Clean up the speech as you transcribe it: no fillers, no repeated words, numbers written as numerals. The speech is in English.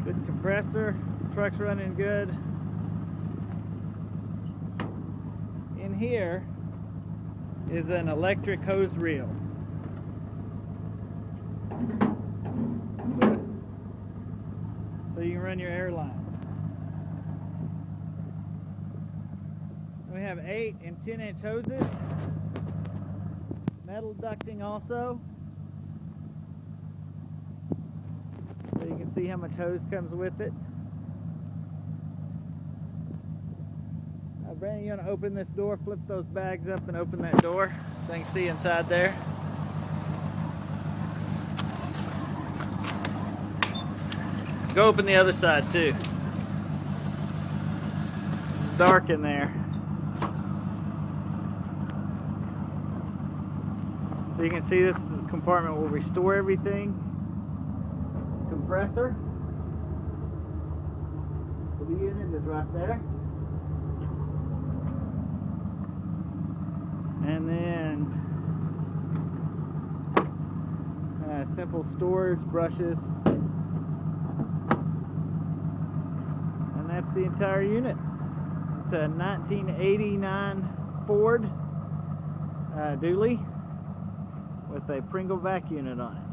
Good compressor, truck's running good. In here is an electric hose reel. So you can run your air line. We have 8 and 10-inch hoses. Metal ducting also. So you can see how much hose comes with it. Brandon, you want to open this door, flip those bags up and open that door so you can see inside there. Go open the other side too. It's dark in there. So you can see this is the compartment where we store everything. Compressor. The unit is right there. And then simple storage, brushes. And that's the entire unit. It's a 1989 Ford dually with a Pringle vac unit on it.